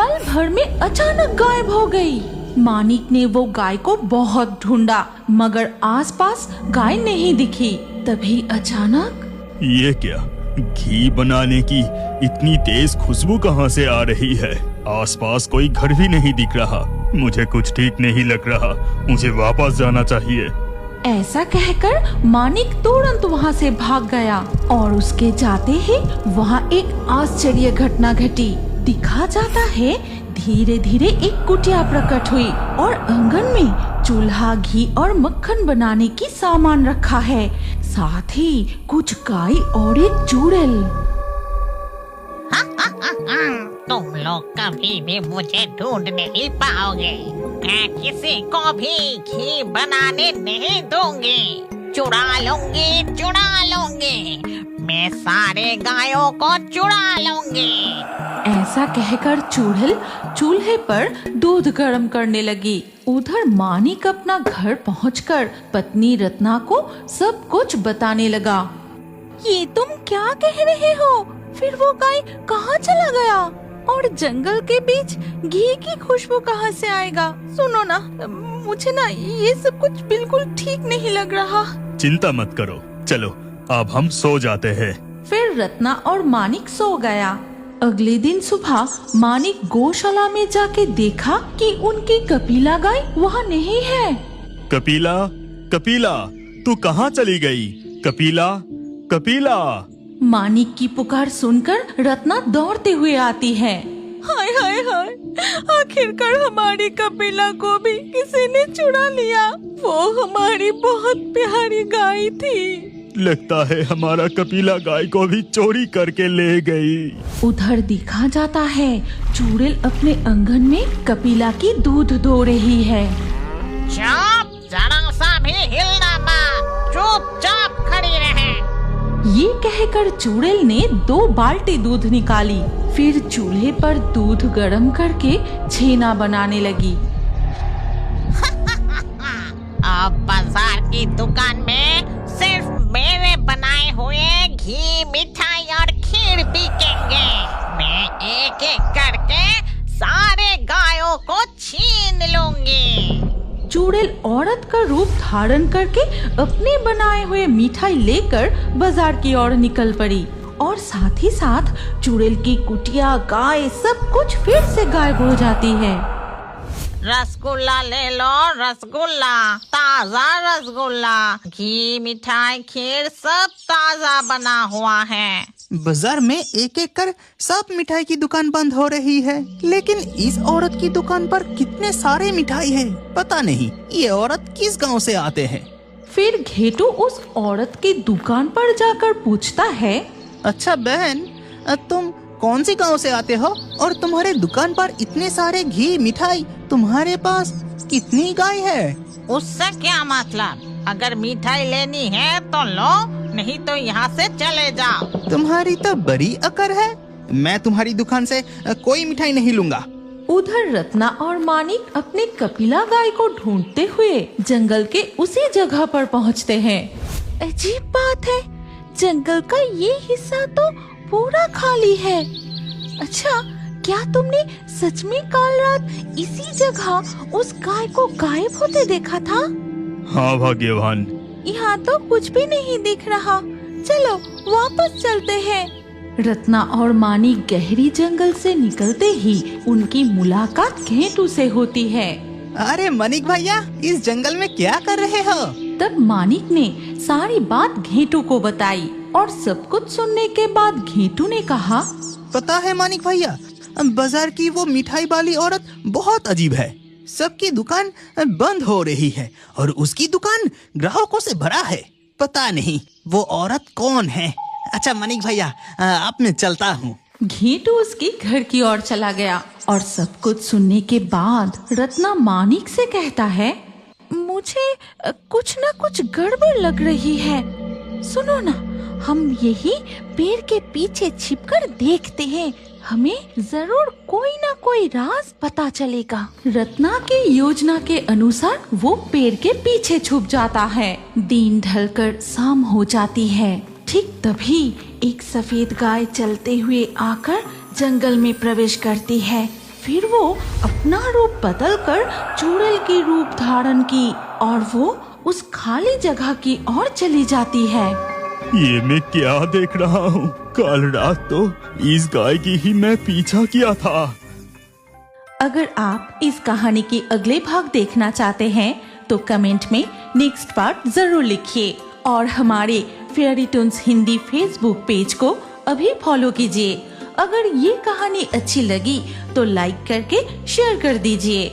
पल भर में अचानक गायब हो गई। मानिक ने वो गाय को बहुत ढूंढा मगर आसपास गाय नहीं दिखी। तभी अचानक ये क्या, घी बनाने की इतनी तेज खुशबू कहाँ से आ रही है? आसपास कोई घर भी नहीं दिख रहा। मुझे कुछ ठीक नहीं लग रहा, मुझे वापस जाना चाहिए। ऐसा कहकर मानिक तुरंत वहाँ से भाग गया और उसके जाते ही वहाँ एक आश्चर्य घटना घटी। दिखा जाता है धीरे धीरे एक कुटिया प्रकट हुई और आंगन में चूल्हा, घी और मक्खन बनाने की सामान रखा है, साथ ही कुछ गाय और एक चूड़ेल। तुम लोग कभी भी मुझे ढूंढ नहीं पाओगे। मैं किसी को भी घी बनाने नहीं दूंगी। चुरा लूंगी। मैं सारे गायों को चुरा लूंगी। ऐसा कहकर चूड़ेल चूल्हे पर दूध गर्म करने लगी। उधर मानिक अपना घर पहुंचकर पत्नी रत्ना को सब कुछ बताने लगा। ये तुम क्या कह रहे हो? फिर वो गाय कहाँ चला गया? और जंगल के बीच घी की खुशबू कहाँ से आएगा? सुनो ना, मुझे ना ये सब कुछ बिल्कुल ठीक नहीं लग रहा। चिंता मत करो, चलो अब हम सो जाते हैं। फिर रत्ना और मानिक सो गया। अगले दिन सुबह मानिक गौशाला में जाके देखा कि उनकी कपिला गाय वहाँ नहीं है। कपिला, तू कहाँ चली गई? कपिला। मानिक की पुकार सुनकर रत्ना दौड़ते हुए आती है। हाय हाय हाय, आखिरकार हमारी कपिला को भी किसी ने चुरा लिया। वो हमारी बहुत प्यारी गाय थी। लगता है हमारा कपिला गाय को भी चोरी करके ले गई। उधर दिखा जाता है चूड़ेल अपने आंगन में कपिला की दूध धो रही है। चुप, जरा सा भी हिलना मत, चुपचाप खड़ी रहे। ये कहकर चूड़ेल ने 2 बाल्टी दूध निकाली। फिर चूल्हे पर दूध गर्म करके छेना बनाने लगी। अब बाजार की दुकान में सिर्फ मेरे बनाए हुए घी, मिठाई और खीर बिकेंगे। मैं एक एक करके सारे गायों को छीन लूंगी। चूड़ेल औरत का रूप धारण करके अपने बनाए हुए मिठाई लेकर बाजार की ओर निकल पड़ी और साथ ही साथ चूड़ेल की कुटिया, गाय सब कुछ फिर से गायब हो जाती है। रसगुल्ला ले लो, रसगुल्ला, ताजा रसगुल्ला, घी, मिठाई, खीर सब ताजा बना हुआ है। बाजार में एक एक कर सब मिठाई की दुकान बंद हो रही है, लेकिन इस औरत की दुकान पर कितने सारे मिठाई है। पता नहीं ये औरत किस गांव से आते हैं। फिर घेटू उस औरत की दुकान पर जाकर पूछता है, अच्छा बहन, तुम कौन सी गांव से आते हो और तुम्हारे दुकान पर इतने सारे घी, मिठाई, तुम्हारे पास कितनी गाय है? उससे क्या मतलब? अगर मिठाई लेनी है तो लो, नहीं तो यहाँ से चले जाओ। तुम्हारी तो बड़ी अकड़ है। मैं तुम्हारी दुकान से कोई मिठाई नहीं लूंगा। उधर रत्ना और मानिक अपने कपिला गाय को ढूंढते हुए जंगल के उसी जगह पर पहुँचते हैं। अजीब बात है, जंगल का ये हिस्सा तो पूरा खाली है। अच्छा, क्या तुमने सच में कल रात इसी जगह उस गाय को गायब होते देखा था? हाँ भाग्यवान। यहाँ तो कुछ भी नहीं दिख रहा। चलो वापस चलते हैं। रत्ना और मानिक गहरी जंगल से निकलते ही उनकी मुलाकात घेटू से होती है। अरे मानिक भैया, इस जंगल में क्या कर रहे हो? तब मानिक ने सारी बात घेटू को बताई और सब कुछ सुनने के बाद घेटू ने कहा, पता है मानिक भैया, बाजार की वो मिठाई वाली औरत बहुत अजीब है। सबकी दुकान बंद हो रही है और उसकी दुकान ग्राहकों से भरा है। पता नहीं वो औरत कौन है। अच्छा मानिक भैया, अब मैं चलता हूँ। घेटू उसके घर की ओर चला गया और सब कुछ सुनने के बाद रत्ना मानिक से कहता है, मुझे कुछ न कुछ गड़बड़ लग रही है। सुनो ना, हम यही पेड़ के पीछे छिपकर देखते हैं, हमें जरूर कोई ना कोई राज पता चलेगा। रत्ना के योजना के अनुसार वो पेड़ के पीछे छुप जाता है। दिन ढलकर शाम हो जाती है। ठीक तभी एक सफेद गाय चलते हुए आकर जंगल में प्रवेश करती है। फिर वो अपना रूप बदलकर चुड़ैल की रूप धारण की और वो उस खाली जगह की ओर चली जाती है। ये मैं क्या देख रहा हूँ? कल रात तो इस गाय की ही मैं पीछा किया था। अगर आप इस कहानी के अगले भाग देखना चाहते हैं तो कमेंट में नेक्स्ट पार्ट जरूर लिखिए और हमारे fairy Toons Hindi Facebook page को अभी फॉलो कीजिए। अगर ये कहानी अच्छी लगी तो लाइक करके शेयर कर दीजिए।